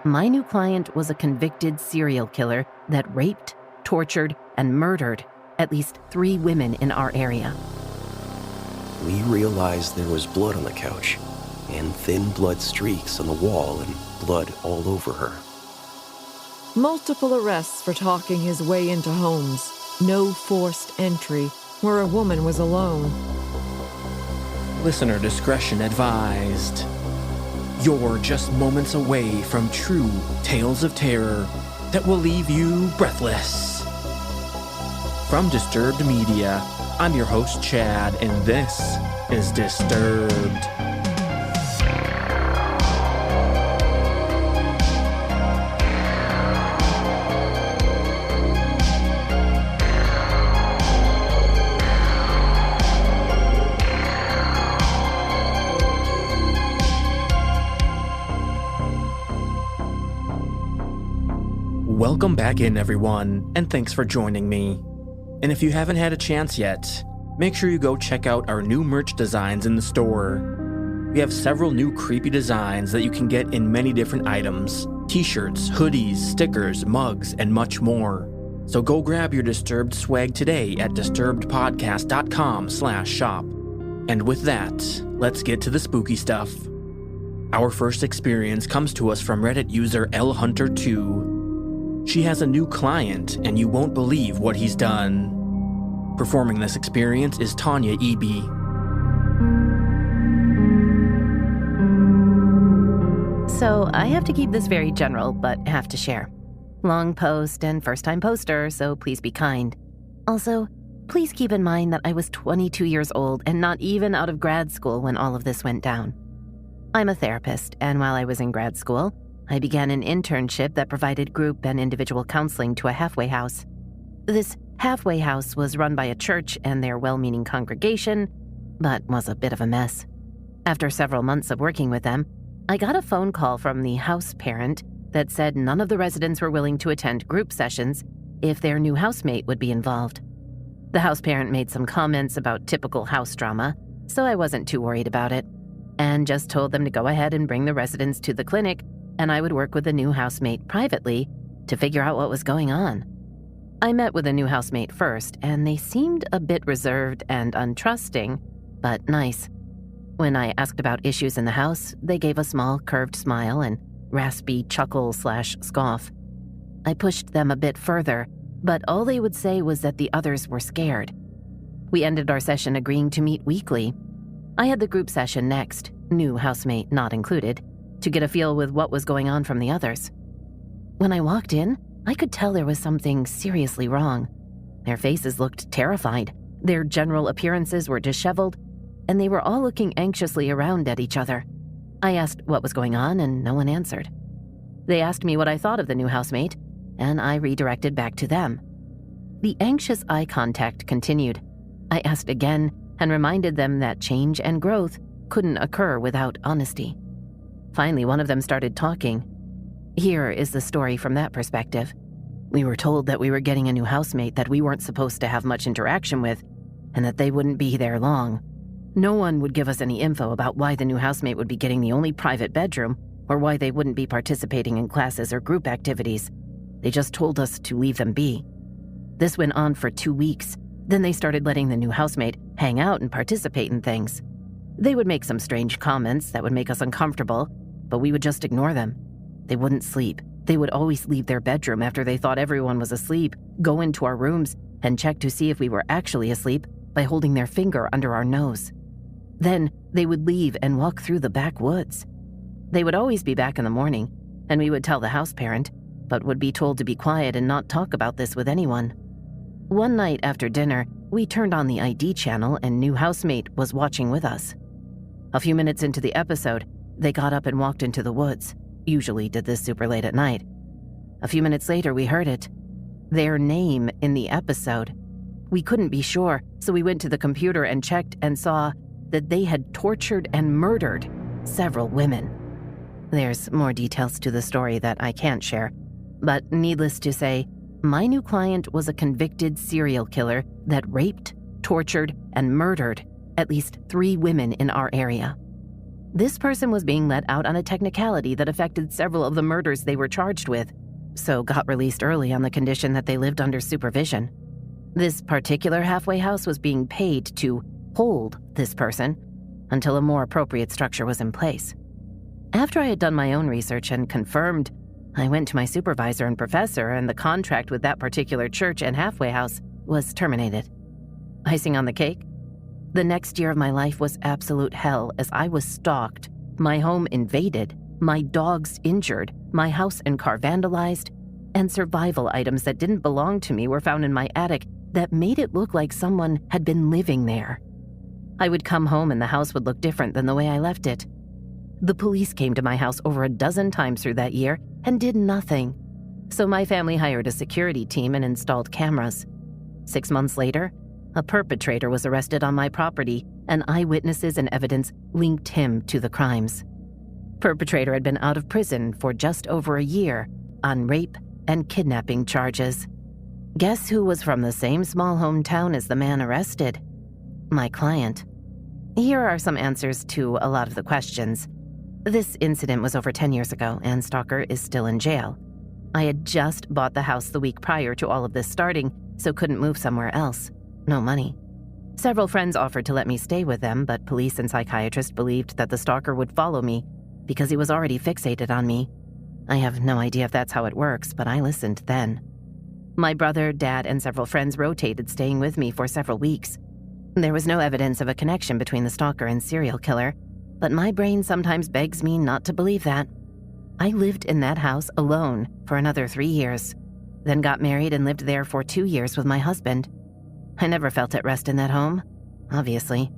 My new client was a convicted serial killer that raped, tortured, and murdered at least 3 women in our area. We realized there was blood on the couch, and thin blood streaks on the wall and blood all over her. Multiple arrests for talking his way into homes. No forced entry where a woman was alone. Listener discretion advised. You're just moments away from true tales of terror that will leave you breathless. From Disturbed Media, I'm your host Chad, and this is Disturbed. Welcome back in, everyone, and thanks for joining me. And if you haven't had a chance yet, make sure you go check out our new merch designs in the store. We have several new creepy designs that you can get in many different items: t-shirts, hoodies, stickers, mugs, and much more. So go grab your Disturbed swag today at disturbedpodcast.com/shop. And with that, let's get to the spooky stuff. Our first experience comes to us from Reddit user LHunter2. She has a new client, and you won't believe what he's done. Performing this experience is Tanya Eby. So I have to keep this very general, but have to share. Long post and first-time poster, so please be kind. Also, please keep in mind that I was 22 years old and not even out of grad school when all of this went down. I'm a therapist, and while I was in grad school, I began an internship that provided group and individual counseling to a halfway house. This halfway house was run by a church and their well-meaning congregation, but was a bit of a mess. After several months of working with them, I got a phone call from the house parent that said none of the residents were willing to attend group sessions if their new housemate would be involved. The house parent made some comments about typical house drama, so I wasn't too worried about it, and just told them to go ahead and bring the residents to the clinic, and I would work with the new housemate privately to figure out what was going on. I met with the new housemate first, and they seemed a bit reserved and untrusting, but nice. When I asked about issues in the house, they gave a small curved smile and raspy chuckle/scoff. I pushed them a bit further, but all they would say was that the others were scared. We ended our session agreeing to meet weekly. I had the group session next, new housemate not included, to get a feel with what was going on from the others. When I walked in, I could tell there was something seriously wrong. Their faces looked terrified, their general appearances were disheveled, and they were all looking anxiously around at each other. I asked what was going on, and no one answered. They asked me what I thought of the new housemate, and I redirected back to them. The anxious eye contact continued. I asked again and reminded them that change and growth couldn't occur without honesty. Finally, one of them started talking. Here is the story from that perspective. We were told that we were getting a new housemate that we weren't supposed to have much interaction with, and that they wouldn't be there long. No one would give us any info about why the new housemate would be getting the only private bedroom, or why they wouldn't be participating in classes or group activities. They just told us to leave them be. This went on for 2 weeks. Then they started letting the new housemate hang out and participate in things. They would make some strange comments that would make us uncomfortable, but we would just ignore them. They wouldn't sleep. They would always leave their bedroom after they thought everyone was asleep, go into our rooms, and check to see if we were actually asleep by holding their finger under our nose. Then they would leave and walk through the backwoods. They would always be back in the morning, and we would tell the house parent, but would be told to be quiet and not talk about this with anyone. One night after dinner, we turned on the ID channel and new housemate was watching with us. A few minutes into the episode, they got up and walked into the woods. Usually did this super late at night. A few minutes later, we heard it. Their name in the episode. We couldn't be sure, so we went to the computer and checked and saw that they had tortured and murdered several women. There's more details to the story that I can't share, but needless to say, my new client was a convicted serial killer that raped, tortured, and murdered at least 3 women in our area. This person was being let out on a technicality that affected several of the murders they were charged with, so got released early on the condition that they lived under supervision. This particular halfway house was being paid to hold this person until a more appropriate structure was in place. After I had done my own research and confirmed, I went to my supervisor and professor, and the contract with that particular church and halfway house was terminated. Icing on the cake? The next year of my life was absolute hell as I was stalked, my home invaded, my dogs injured, my house and car vandalized, and survival items that didn't belong to me were found in my attic that made it look like someone had been living there. I would come home and the house would look different than the way I left it. The police came to my house over a dozen times through that year and did nothing. So my family hired a security team and installed cameras. 6 months later, a perpetrator was arrested on my property, and eyewitnesses and evidence linked him to the crimes. Perpetrator had been out of prison for just over a year on rape and kidnapping charges. Guess who was from the same small hometown as the man arrested? My client. Here are some answers to a lot of the questions. This incident was over 10 years ago, and Stalker is still in jail. I had just bought the house the week prior to all of this starting, so couldn't move somewhere else. No money. Several friends offered to let me stay with them, but police and psychiatrists believed that the stalker would follow me because he was already fixated on me. I have no idea if that's how it works, but I listened then. My brother, dad, and several friends rotated staying with me for several weeks. There was no evidence of a connection between the stalker and serial killer, but my brain sometimes begs me not to believe that. I lived in that house alone for another 3 years, then got married and lived there for 2 years with my husband. I never felt at rest in that home, obviously.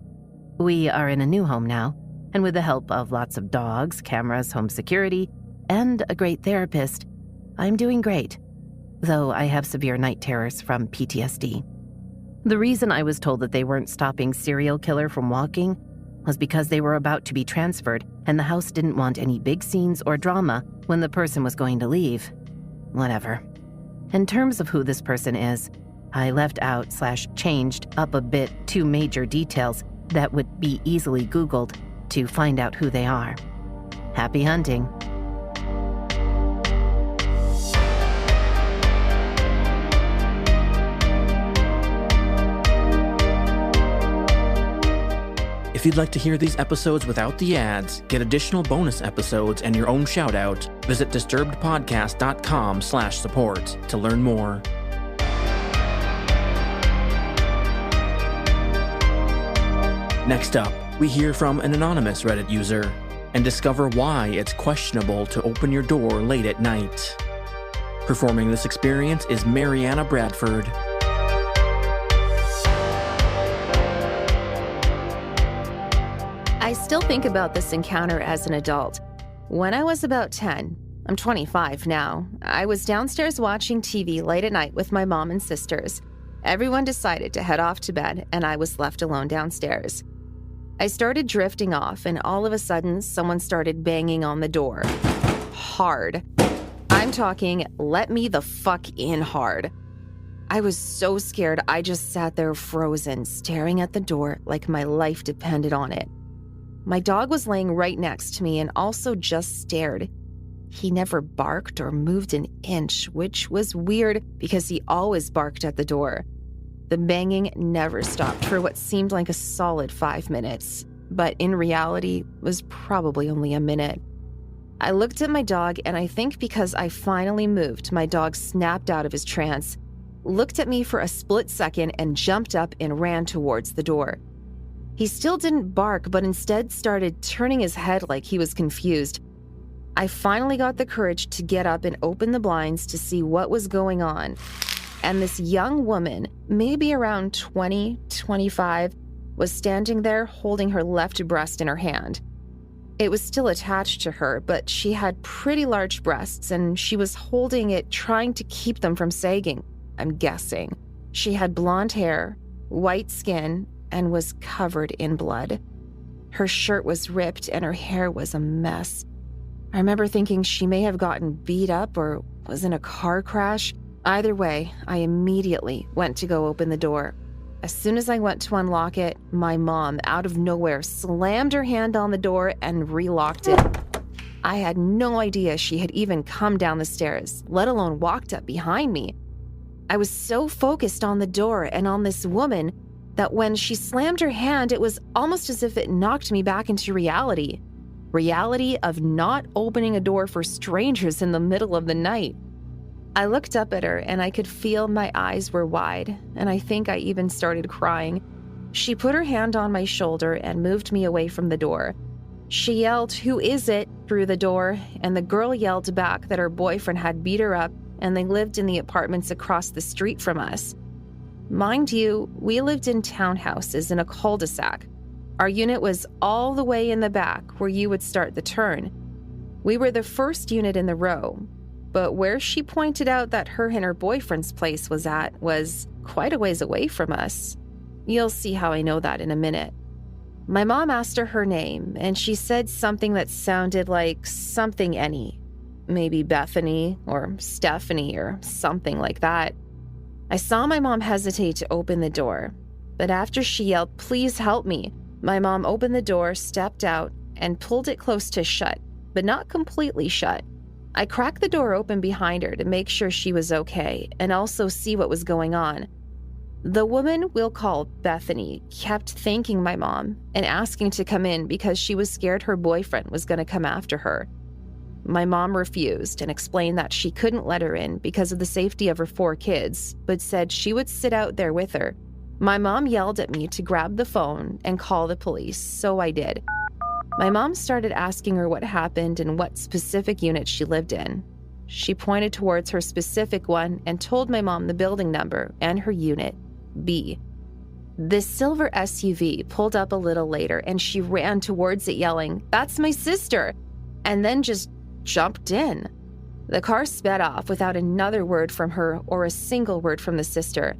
We are in a new home now, and with the help of lots of dogs, cameras, home security, and a great therapist, I'm doing great, though I have severe night terrors from PTSD. The reason I was told that they weren't stopping serial killer from walking was because they were about to be transferred, and the house didn't want any big scenes or drama when the person was going to leave. Whatever. In terms of who this person is, I left out/changed up a bit 2 major details that would be easily Googled to find out who they are. Happy hunting. If you'd like to hear these episodes without the ads, get additional bonus episodes and your own shout-out, visit disturbedpodcast.com/support to learn more. Next up, we hear from an anonymous Reddit user and discover why it's questionable to open your door late at night. Performing this experience is Mariana Bradford. I still think about this encounter as an adult. When I was about 10, I'm 25 now, I was downstairs watching TV late at night with my mom and sisters. Everyone decided to head off to bed, and I was left alone downstairs. I started drifting off, and all of a sudden, someone started banging on the door. Hard. I'm talking, let me the fuck in hard. I was so scared, I just sat there frozen, staring at the door like my life depended on it. My dog was laying right next to me and also just stared. He never barked or moved an inch, which was weird because he always barked at the door. The banging never stopped for what seemed like a solid 5 minutes, but in reality was probably only a minute. I looked at my dog, and I think because I finally moved, my dog snapped out of his trance, looked at me for a split second, and jumped up and ran towards the door. He still didn't bark, but instead started turning his head like he was confused. I finally got the courage to get up and open the blinds to see what was going on. And this young woman, maybe around 20, 25, was standing there holding her left breast in her hand. It was still attached to her, but she had pretty large breasts, and she was holding it, trying to keep them from sagging, I'm guessing. She had blonde hair, white skin, and was covered in blood. Her shirt was ripped, and her hair was a mess. I remember thinking she may have gotten beat up or was in a car crash. Either way, I immediately went to go open the door. As soon as I went to unlock it, my mom, out of nowhere, slammed her hand on the door and relocked it. I had no idea she had even come down the stairs, let alone walked up behind me. I was so focused on the door and on this woman that when she slammed her hand, it was almost as if it knocked me back into reality. Reality of not opening a door for strangers in the middle of the night. I looked up at her and I could feel my eyes were wide, and I think I even started crying. She put her hand on my shoulder and moved me away from the door. She yelled, "Who is it?" through the door, and the girl yelled back that her boyfriend had beat her up and they lived in the apartments across the street from us. Mind you, we lived in townhouses in a cul-de-sac. Our unit was all the way in the back where you would start the turn. We were the first unit in the row, but where she pointed out that her and her boyfriend's place was at was quite a ways away from us. You'll see how I know that in a minute. My mom asked her name, and she said something that sounded like something any. Maybe Bethany or Stephanie or something like that. I saw my mom hesitate to open the door, but after she yelled, "Please help me," my mom opened the door, stepped out, and pulled it close to shut, but not completely shut. I cracked the door open behind her to make sure she was okay and also see what was going on. The woman we'll call Bethany kept thanking my mom and asking to come in because she was scared her boyfriend was going to come after her. My mom refused and explained that she couldn't let her in because of the safety of her 4 kids, but said she would sit out there with her. My mom yelled at me to grab the phone and call the police, so I did. My mom started asking her what happened and what specific unit she lived in. She pointed towards her specific one and told my mom the building number and her unit, B. This silver SUV pulled up a little later and she ran towards it yelling, "That's my sister," and then just jumped in. The car sped off without another word from her or a single word from the sister.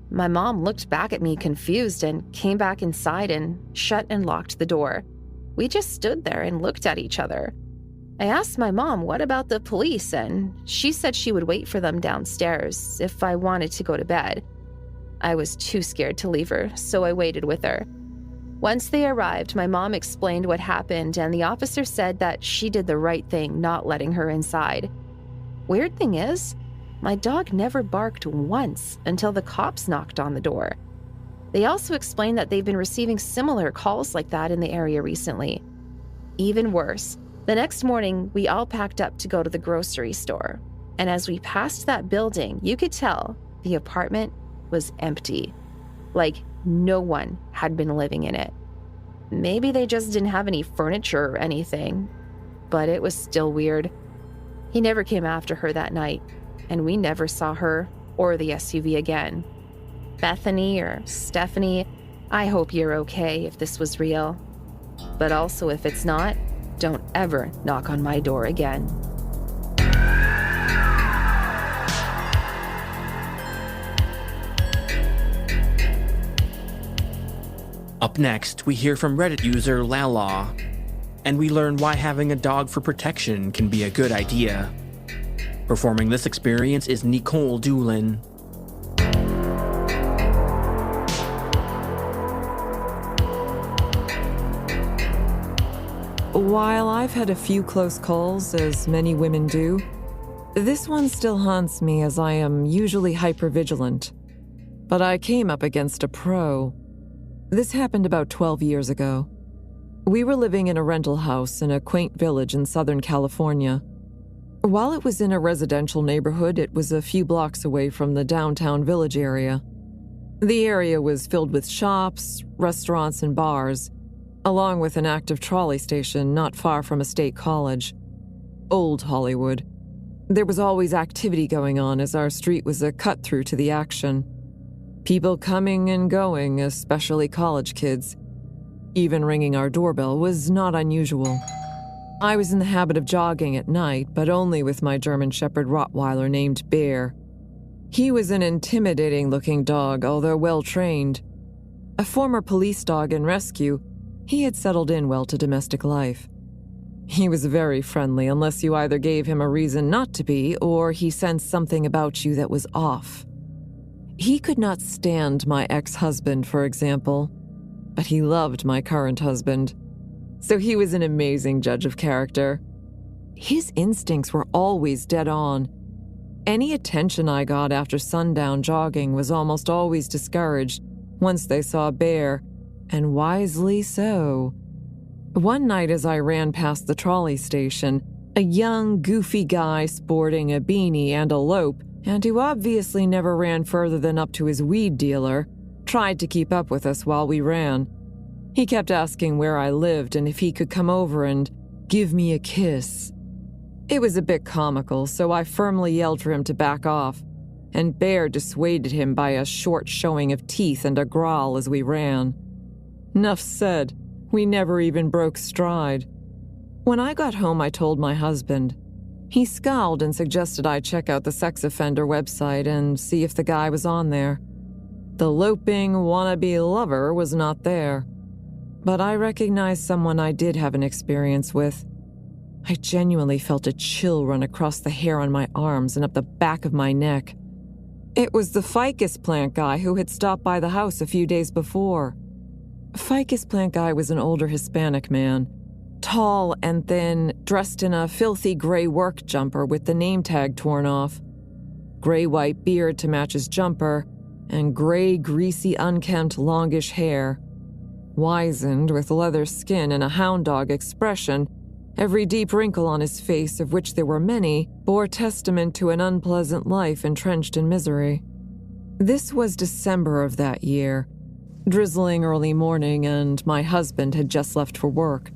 My mom looked back at me confused and came back inside and shut and locked the door. We just stood there and looked at each other. I asked my mom what about the police, and she said she would wait for them downstairs if I wanted to go to bed. I was too scared to leave her, so I waited with her. Once they arrived, my mom explained what happened, and the officer said that she did the right thing not letting her inside. Weird thing is, my dog never barked once until the cops knocked on the door. They also explained that they've been receiving similar calls like that in the area recently. Even worse, the next morning, we all packed up to go to the grocery store. And as we passed that building, you could tell the apartment was empty. Like no one had been living in it. Maybe they just didn't have any furniture or anything, but it was still weird. He never came after her that night, and we never saw her or the SUV again. Bethany or Stephanie, I hope you're okay if this was real. But also if it's not, don't ever knock on my door again. Up next, we hear from Reddit user Lala, and we learn why having a dog for protection can be a good idea. Performing this experience is Nikolle Doolin. While I've had a few close calls, as many women do, this one still haunts me as I am usually hypervigilant. But I came up against a pro. This happened about 12 years ago. We were living in a rental house in a quaint village in Southern California. While it was in a residential neighborhood, it was a few blocks away from the downtown village area. The area was filled with shops, restaurants, and bars, along with an active trolley station not far from a state college. Old Hollywood. There was always activity going on as our street was a cut-through to the action. People coming and going, especially college kids. Even ringing our doorbell was not unusual. I was in the habit of jogging at night, but only with my German Shepherd Rottweiler named Bear. He was an intimidating-looking dog, although well-trained. A former police dog in rescue, he had settled in well to domestic life. He was very friendly unless you either gave him a reason not to be or he sensed something about you that was off. He could not stand my ex-husband, for example, but he loved my current husband. So he was an amazing judge of character. His instincts were always dead on. Any attention I got after sundown jogging was almost always discouraged once they saw Bear, and wisely so. One night as I ran past the trolley station, a young, goofy guy sporting a beanie and a lope, and who obviously never ran further than up to his weed dealer, tried to keep up with us while we ran. He kept asking where I lived and if he could come over and give me a kiss. It was a bit comical, so I firmly yelled for him to back off, and Bear dissuaded him by a short showing of teeth and a growl as we ran. 'Nuff said, we never even broke stride. When I got home, I told my husband. He scowled and suggested I check out the sex offender website and see if the guy was on there. The loping wannabe lover was not there, but I recognized someone I did have an experience with. I genuinely felt a chill run across the hair on my arms and up the back of my neck. It was the ficus plant guy who had stopped by the house a few days before. Ficus plant guy was an older Hispanic man, tall and thin, dressed in a filthy gray work jumper with the name tag torn off, gray-white beard to match his jumper, and gray, greasy, unkempt, longish hair. Wizened, with leather skin and a hound dog expression, every deep wrinkle on his face, of which there were many, bore testament to an unpleasant life entrenched in misery. This was December of that year, drizzling early morning, and my husband had just left for work.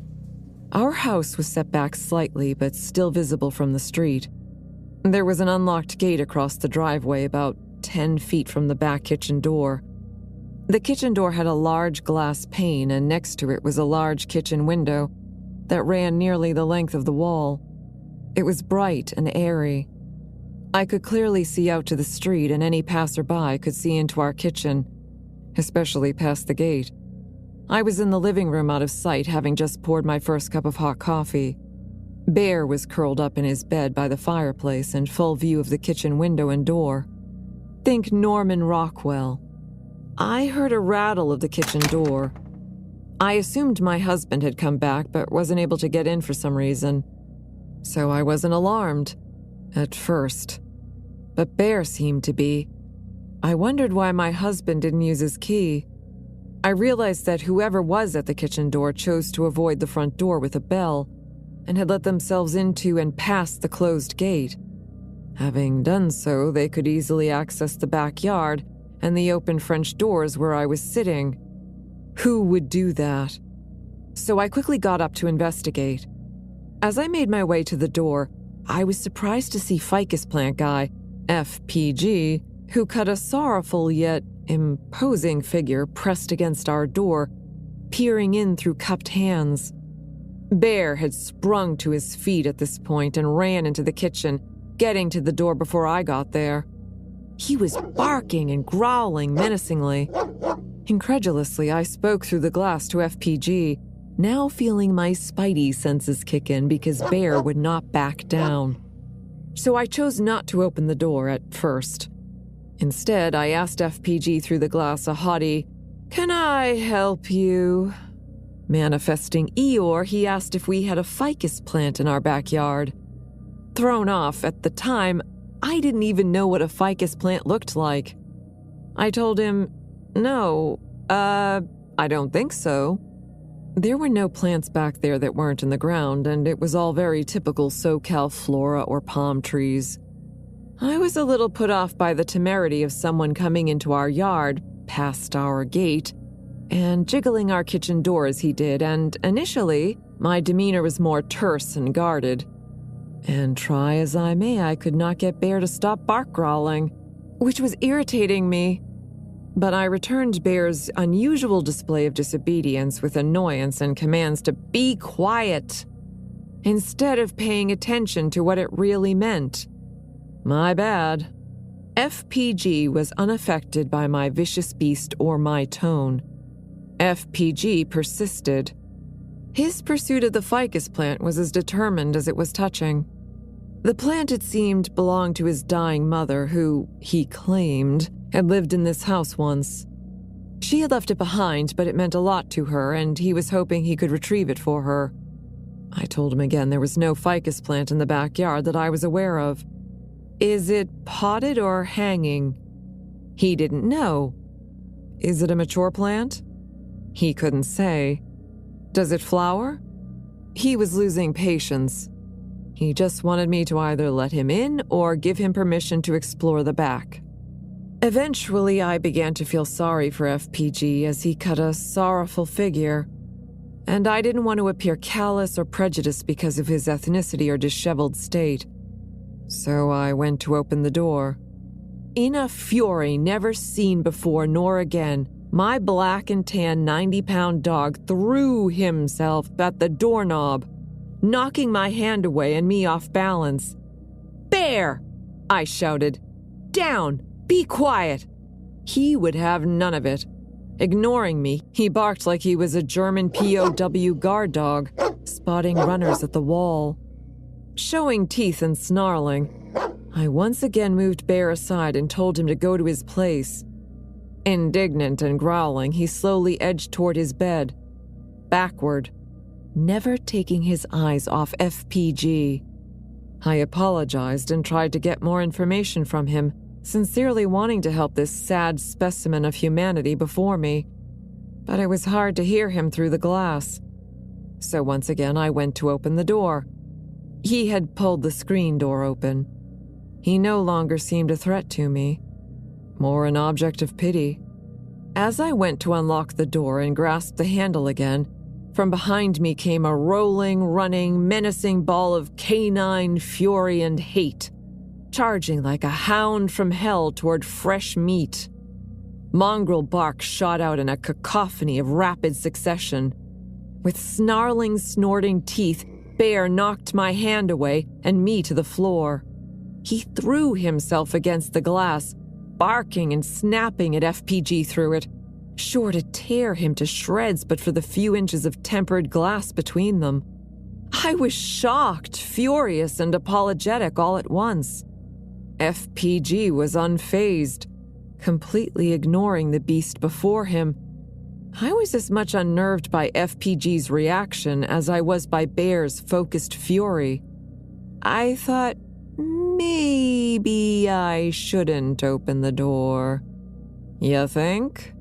Our house was set back slightly, but still visible from the street. There was an unlocked gate across the driveway about 10 feet from the back kitchen door. The kitchen door had a large glass pane, and next to it was a large kitchen window that ran nearly the length of the wall. It was bright and airy. I could clearly see out to the street, and any passerby could see into our kitchen, especially past the gate. I was in the living room out of sight, having just poured my first cup of hot coffee. Bear was curled up in his bed by the fireplace in full view of the kitchen window and door. Think Norman Rockwell. I heard a rattle of the kitchen door. I assumed my husband had come back but wasn't able to get in for some reason. So I wasn't alarmed, at first. But Bear seemed to be. I wondered why my husband didn't use his key. I realized that whoever was at the kitchen door chose to avoid the front door with a bell and had let themselves into and past the closed gate. Having done so, they could easily access the backyard and the open French doors where I was sitting. Who would do that? So I quickly got up to investigate. As I made my way to the door, I was surprised to see ficus plant guy, FPG, who cut a sorrowful yet imposing figure pressed against our door, peering in through cupped hands. Bear had sprung to his feet at this point and ran into the kitchen, getting to the door before I got there. He was barking and growling menacingly. Incredulously, I spoke through the glass to FPG, now feeling my spidey senses kick in because Bear would not back down. So I chose not to open the door at first. Instead, I asked FPG through the glass a haughty, "Can I help you?" Manifesting Eeyore, he asked if we had a ficus plant in our backyard. Thrown off, at the time, I didn't even know what a ficus plant looked like. I told him, "No, I don't think so." There were no plants back there that weren't in the ground, and it was all very typical SoCal flora or palm trees. I was a little put off by the temerity of someone coming into our yard, past our gate, and jiggling our kitchen door as he did, and initially, my demeanor was more terse and guarded. And try as I may, I could not get Bear to stop bark growling, which was irritating me. But I returned Bear's unusual display of disobedience with annoyance and commands to be quiet, instead of paying attention to what it really meant. My bad. FPG was unaffected by my vicious beast or my tone. FPG persisted. His pursuit of the ficus plant was as determined as it was touching. The plant, it seemed, belonged to his dying mother, who, he claimed, had lived in this house once. She had left it behind, but it meant a lot to her, and he was hoping he could retrieve it for her. I told him again there was no ficus plant in the backyard that I was aware of. Is it potted or hanging? He didn't know. Is it a mature plant? He couldn't say. Does it flower? He was losing patience. He just wanted me to either let him in or give him permission to explore the back. Eventually, I began to feel sorry for FPG as he cut a sorrowful figure, and I didn't want to appear callous or prejudiced because of his ethnicity or disheveled state. So I went to open the door. In a fury never seen before nor again, my black and tan 90-pound dog threw himself at the doorknob, knocking my hand away and me off balance. "Bear!" I shouted. "Down! Be quiet!" He would have none of it. Ignoring me, he barked like he was a German POW guard dog, spotting runners at the wall. Showing teeth and snarling, I once again moved Bear aside and told him to go to his place. Indignant and growling, he slowly edged toward his bed, backward, never taking his eyes off FPG. I apologized and tried to get more information from him, sincerely wanting to help this sad specimen of humanity before me. But it was hard to hear him through the glass. So once again I went to open the door. He had pulled the screen door open. He no longer seemed a threat to me, more an object of pity. As I went to unlock the door and grasped the handle again, from behind me came a rolling, running, menacing ball of canine fury and hate, charging like a hound from hell toward fresh meat. Mongrel bark shot out in a cacophony of rapid succession. With snarling, snorting teeth, Bear knocked my hand away and me to the floor. He threw himself against the glass, barking and snapping at FPG through it, sure to tear him to shreds but for the few inches of tempered glass between them. I was shocked, furious, and apologetic all at once. FPG was unfazed, completely ignoring the beast before him. I was as much unnerved by FPG's reaction as I was by Bear's focused fury. I thought, maybe I shouldn't open the door. You think?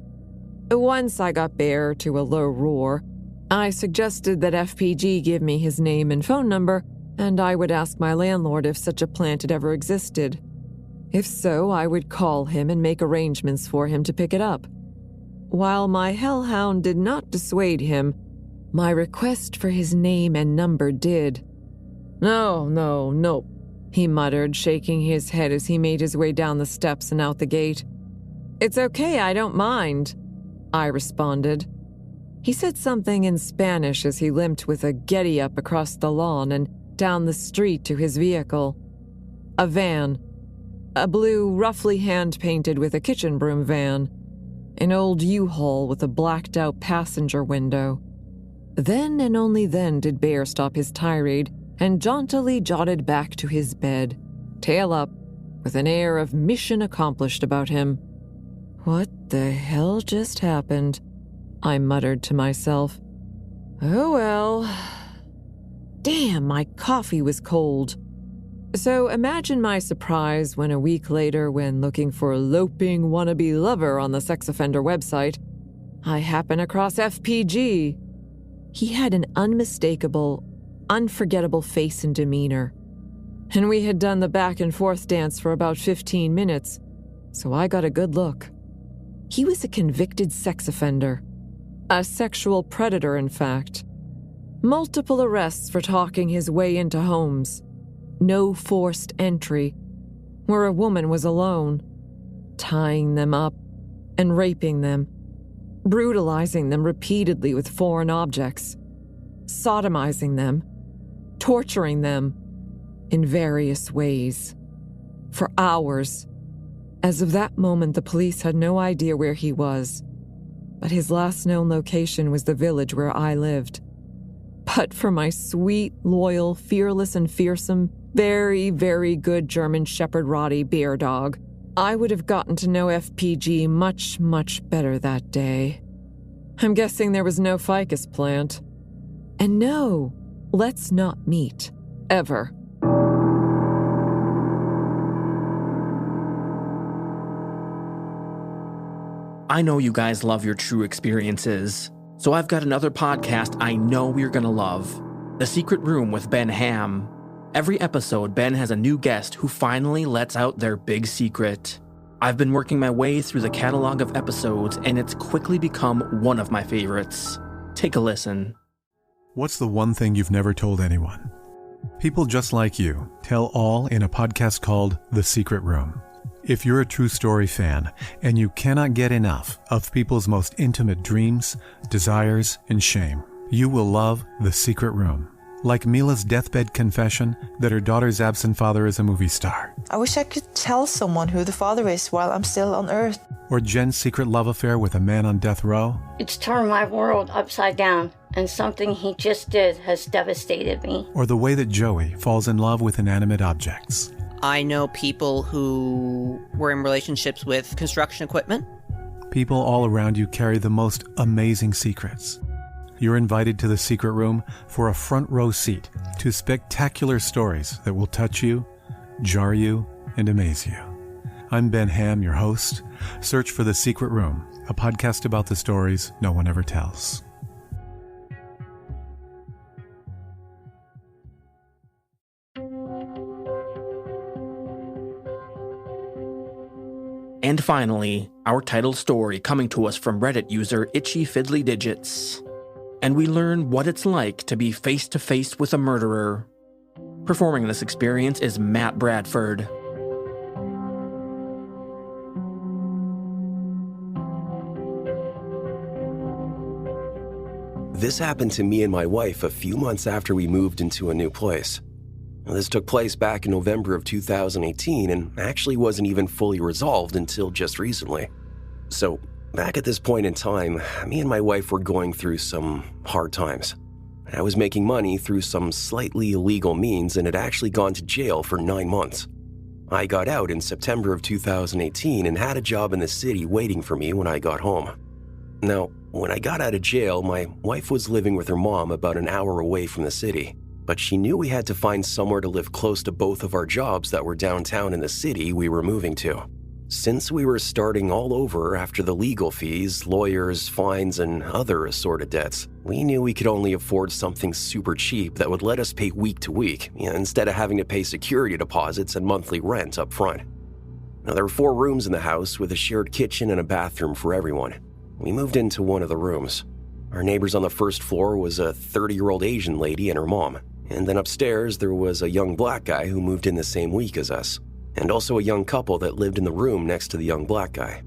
Once I got Bear to a low roar, I suggested that FPG give me his name and phone number, and I would ask my landlord if such a plant had ever existed. If so, I would call him and make arrangements for him to pick it up. While my hellhound did not dissuade him, my request for his name and number did. No, he muttered, shaking his head as he made his way down the steps and out the gate. It's okay, I don't mind, I responded. He said something in Spanish as he limped with a getty-up across the lawn and down the street to his vehicle. A van. A blue, roughly hand-painted with a kitchen broom van. An old U-Haul with a blacked-out passenger window. Then and only then did Bear stop his tirade and jauntily jotted back to his bed, tail up, with an air of mission accomplished about him. What the hell just happened? I muttered to myself. Oh well. Damn, my coffee was cold. So imagine my surprise when a week later, when looking for a loping wannabe lover on the sex offender website, I happen across FPG. He had an unmistakable, unforgettable face and demeanor. And we had done the back and forth dance for about 15 minutes, so I got a good look. He was a convicted sex offender. A sexual predator, in fact. Multiple arrests for talking his way into homes. No forced entry, where a woman was alone, tying them up and raping them, brutalizing them repeatedly with foreign objects, sodomizing them, torturing them in various ways, for hours. As of that moment, the police had no idea where he was, but his last known location was the village where I lived. But for my sweet, loyal, fearless, and fearsome, very, very good German Shepherd Roddy bear dog, I would have gotten to know FPG much, much better that day. I'm guessing there was no ficus plant. And no, let's not meet. Ever. I know you guys love your true experiences, so I've got another podcast I know you're gonna love. The Secret Room with Ben Ham. Every episode, Ben has a new guest who finally lets out their big secret. I've been working my way through the catalog of episodes, and it's quickly become one of my favorites. Take a listen. What's the one thing you've never told anyone? People just like you tell all in a podcast called The Secret Room. If you're a true story fan and you cannot get enough of people's most intimate dreams, desires, and shame, you will love The Secret Room. Like Mila's deathbed confession that her daughter's absent father is a movie star. I wish I could tell someone who the father is while I'm still on Earth. Or Jen's secret love affair with a man on death row. It's turned my world upside down, and something he just did has devastated me. Or the way that Joey falls in love with inanimate objects. I know people who were in relationships with construction equipment. People all around you carry the most amazing secrets. You're invited to The Secret Room for a front row seat to spectacular stories that will touch you, jar you, and amaze you. I'm Ben Ham, your host. Search for The Secret Room, a podcast about the stories no one ever tells. And finally, our title story coming to us from Reddit user Itchy Fiddly Digits. And we learn what it's like to be face to face with a murderer. Performing this experience is Matt Bradford. This happened to me and my wife a few months after we moved into a new place. Now, this took place back in November of 2018 and actually wasn't even fully resolved until just recently. So, back at this point in time, me and my wife were going through some hard times. I was making money through some slightly illegal means and had actually gone to jail for 9 months. I got out in September of 2018 and had a job in the city waiting for me when I got home. Now, when I got out of jail, my wife was living with her mom about an hour away from the city, but she knew we had to find somewhere to live close to both of our jobs that were downtown in the city we were moving to. Since we were starting all over after the legal fees, lawyers, fines, and other assorted debts, we knew we could only afford something super cheap that would let us pay week to week, instead of having to pay security deposits and monthly rent up front. Now, there were 4 rooms in the house with a shared kitchen and a bathroom for everyone. We moved into one of the rooms. Our neighbors on the first floor was a 30-year-old Asian lady and her mom. And then upstairs, there was a young black guy who moved in the same week as us. And also a young couple that lived in the room next to the young black guy.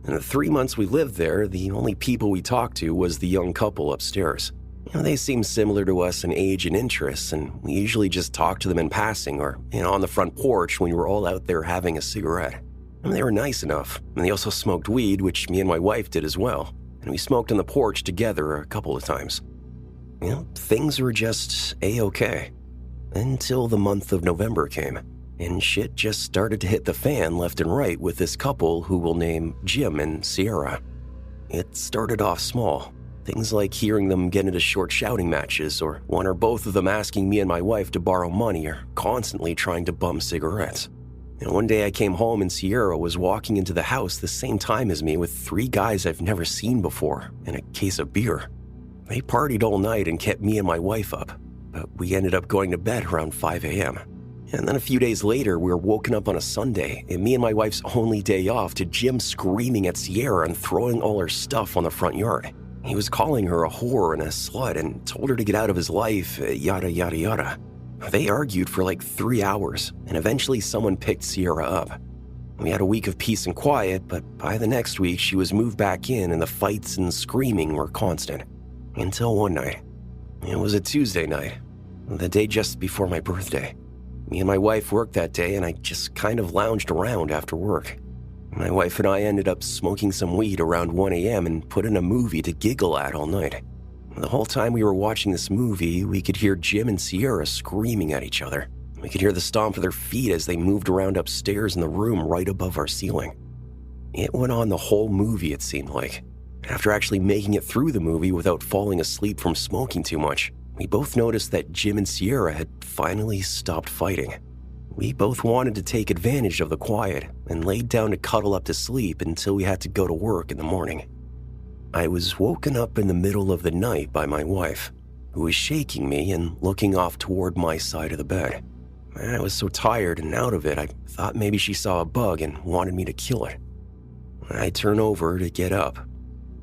In the 3 months we lived there, the only people we talked to was the young couple upstairs. They seemed similar to us in age and interests, and we usually just talked to them in passing or on the front porch when we were all out there having a cigarette. They were nice enough, and they also smoked weed, which me and my wife did as well. And we smoked on the porch together a couple of times. Things were just A-okay. Until the month of November came, and shit just started to hit the fan left and right with this couple who we'll name Jim and Sierra. It started off small. Things like hearing them get into short shouting matches, or one or both of them asking me and my wife to borrow money, or constantly trying to bum cigarettes. And one day I came home and Sierra was walking into the house the same time as me with 3 guys I've never seen before and a case of beer. They partied all night and kept me and my wife up, but we ended up going to bed around 5 a.m. And then a few days later, we were woken up on a Sunday, and me and my wife's only day off, to Jim screaming at Sierra and throwing all her stuff on the front yard. He was calling her a whore and a slut and told her to get out of his life, yada yada yada. They argued for like 3 hours, and eventually someone picked Sierra up. We had a week of peace and quiet, but by the next week she was moved back in and the fights and screaming were constant. Until one night. It was a Tuesday night, the day just before my birthday. Me and my wife worked that day, and I just kind of lounged around after work. My wife and I ended up smoking some weed around 1 a.m. and put in a movie to giggle at all night. The whole time we were watching this movie, we could hear Jim and Sierra screaming at each other. We could hear the stomp of their feet as they moved around upstairs in the room right above our ceiling. It went on the whole movie, it seemed like. After actually making it through the movie without falling asleep from smoking too much, we both noticed that Jim and Sierra had finally stopped fighting. We both wanted to take advantage of the quiet and laid down to cuddle up to sleep until we had to go to work in the morning. I was woken up in the middle of the night by my wife, who was shaking me and looking off toward my side of the bed. I was so tired and out of it, I thought maybe she saw a bug and wanted me to kill it. I turn over to get up,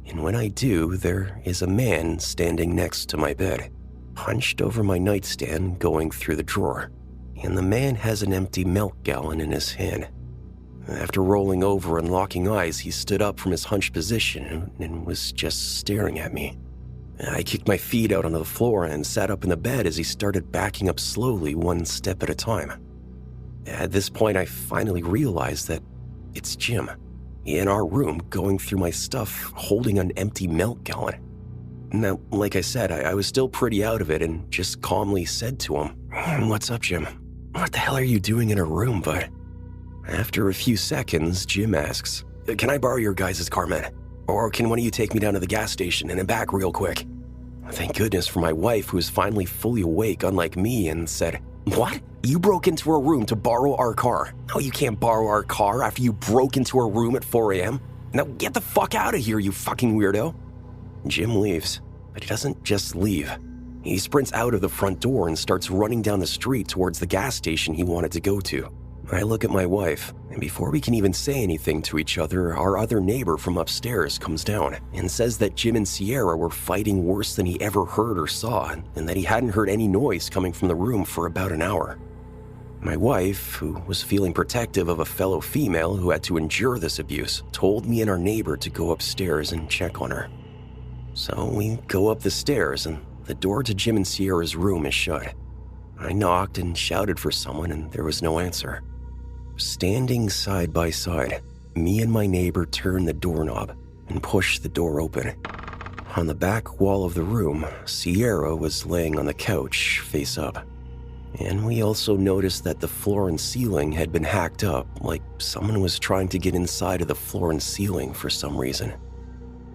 and when I do, there is a man standing next to my bed, hunched over my nightstand going through the drawer, and the man has an empty milk gallon in his hand. After rolling over and locking eyes, he stood up from his hunched position and was just staring at me. I kicked my feet out onto the floor and sat up in the bed as he started backing up slowly, one step at a time. At this point, I finally realized that it's Jim, in our room, going through my stuff, holding an empty milk gallon. Now, like I said, I was still pretty out of it and just calmly said to him, "What's up, Jim? What the hell are you doing in a room, bud?" After a few seconds, Jim asks, "Can I borrow your guys' car, man? Or can one of you take me down to the gas station and then back real quick?" Thank goodness for my wife, who was finally fully awake, unlike me, and said, "What? You broke into her room to borrow our car? No, you can't borrow our car after you broke into her room at 4 a.m. Now get the fuck out of here, you fucking weirdo." Jim leaves, but he doesn't just leave. He sprints out of the front door and starts running down the street towards the gas station he wanted to go to. I look at my wife, and before we can even say anything to each other, our other neighbor from upstairs comes down and says that Jim and Sierra were fighting worse than he ever heard or saw, and that he hadn't heard any noise coming from the room for about an hour. My wife, who was feeling protective of a fellow female who had to endure this abuse, told me and our neighbor to go upstairs and check on her. So we go up the stairs, and the door to Jim and Sierra's room is shut. I knocked and shouted for someone, and there was no answer. Standing side by side, me and my neighbor turned the doorknob and pushed the door open. On the back wall of the room, Sierra was laying on the couch, face up. And we also noticed that the floor and ceiling had been hacked up, like someone was trying to get inside of the floor and ceiling for some reason.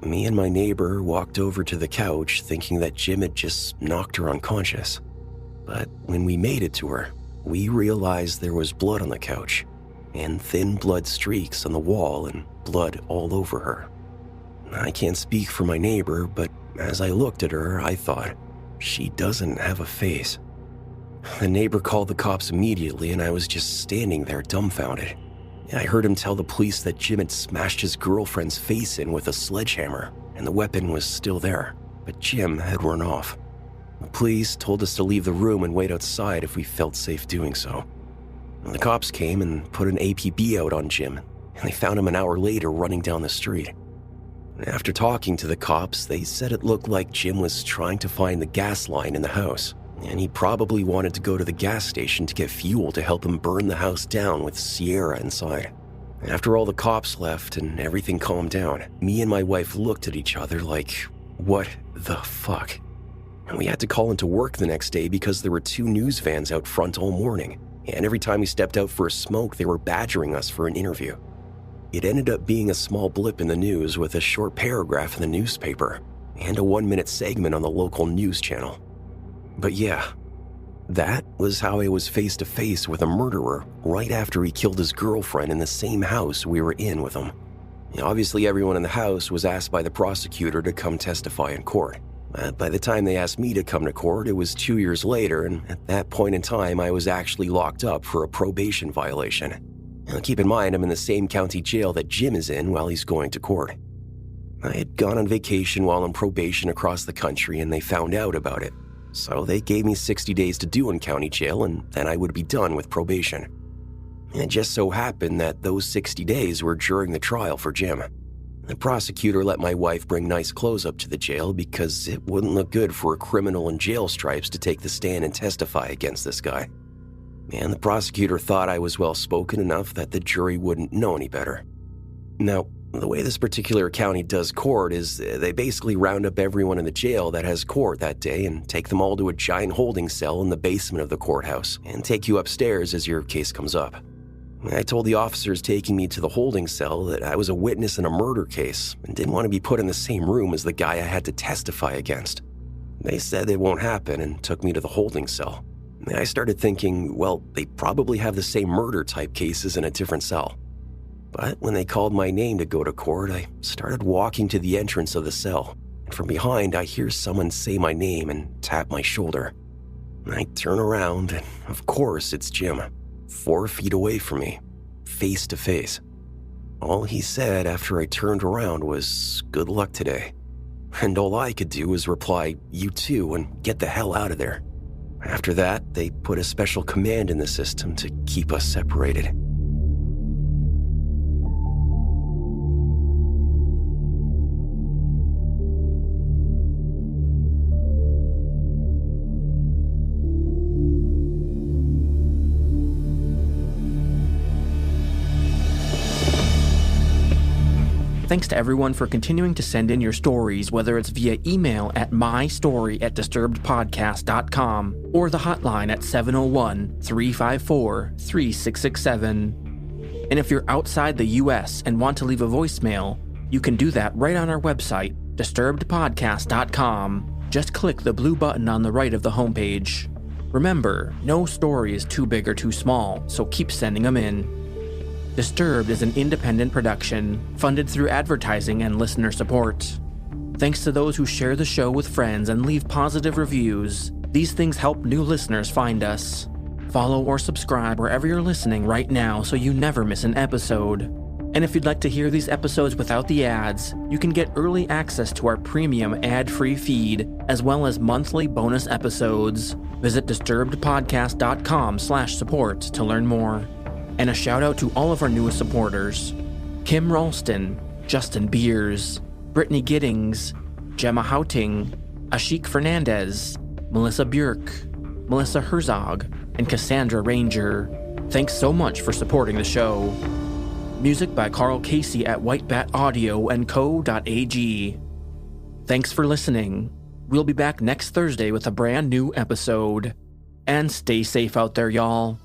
Me and my neighbor walked over to the couch thinking that Jim had just knocked her unconscious. But when we made it to her, we realized there was blood on the couch, and thin blood streaks on the wall and blood all over her. I can't speak for my neighbor, but as I looked at her, I thought, she doesn't have a face. The neighbor called the cops immediately, and I was just standing there dumbfounded. I heard him tell the police that Jim had smashed his girlfriend's face in with a sledgehammer, and the weapon was still there, but Jim had run off. The police told us to leave the room and wait outside if we felt safe doing so. The cops came and put an APB out on Jim, and they found him an hour later running down the street. After talking to the cops, they said it looked like Jim was trying to find the gas line in the house, and he probably wanted to go to the gas station to get fuel to help him burn the house down with Sierra inside. After all the cops left and everything calmed down, me and my wife looked at each other like, what the fuck? And we had to call into work the next day because there were 2 news vans out front all morning, and every time we stepped out for a smoke, they were badgering us for an interview. It ended up being a small blip in the news with a short paragraph in the newspaper and a 1-minute segment on the local news channel. But yeah, that was how I was face to face with a murderer right after he killed his girlfriend in the same house we were in with him. Obviously, everyone in the house was asked by the prosecutor to come testify in court. By the time they asked me to come to court, it was 2 years later, and at that point in time, I was actually locked up for a probation violation. Now, keep in mind, I'm in the same county jail that Jim is in while he's going to court. I had gone on vacation while on probation across the country, and they found out about it. So they gave me 60 days to do in county jail, and then I would be done with probation. And it just so happened that those 60 days were during the trial for Jim. The prosecutor let my wife bring nice clothes up to the jail because it wouldn't look good for a criminal in jail stripes to take the stand and testify against this guy. And the prosecutor thought I was well-spoken enough that the jury wouldn't know any better. Now, The way this particular county does court is they basically round up everyone in the jail that has court that day and take them all to a giant holding cell in the basement of the courthouse and take you upstairs as your case comes up. I told the officers taking me to the holding cell that I was a witness in a murder case and didn't want to be put in the same room as the guy I had to testify against. They said it won't happen and took me to the holding cell. I started thinking, well, they probably have the same murder-type cases in a different cell. But when they called my name to go to court, I started walking to the entrance of the cell, and from behind I hear someone say my name and tap my shoulder. I turn around, and of course it's Jim, 4 feet away from me, face to face. All he said after I turned around was, "Good luck today." And all I could do was reply, "You too," and get the hell out of there. After that, they put a special command in the system to keep us separated. Thanks to everyone for continuing to send in your stories, whether it's via email at mystory@disturbedpodcast.com or the hotline at 701-354-3667. And if you're outside the US and want to leave a voicemail, you can do that right on our website, disturbedpodcast.com. Just click the blue button on the right of the homepage. Remember, no story is too big or too small, so keep sending them in. Disturbed is an independent production, funded through advertising and listener support. Thanks to those who share the show with friends and leave positive reviews. These things help new listeners find us. Follow or subscribe wherever you're listening right now so you never miss an episode. And if you'd like to hear these episodes without the ads, you can get early access to our premium ad-free feed, as well as monthly bonus episodes. Visit disturbedpodcast.com/support to learn more. And a shout out to all of our newest supporters: Kim Ralston, Justin Beers, Brittany Giddings, Gemma Houting, Ashik Fernandez, Melissa Björk, Melissa Herzog, and Cassandra Ranger. Thanks so much for supporting the show. Music by Carl Casey at Whitebat Audio and Co.ag. Thanks for listening. We'll be back next Thursday with a brand new episode. And stay safe out there, y'all.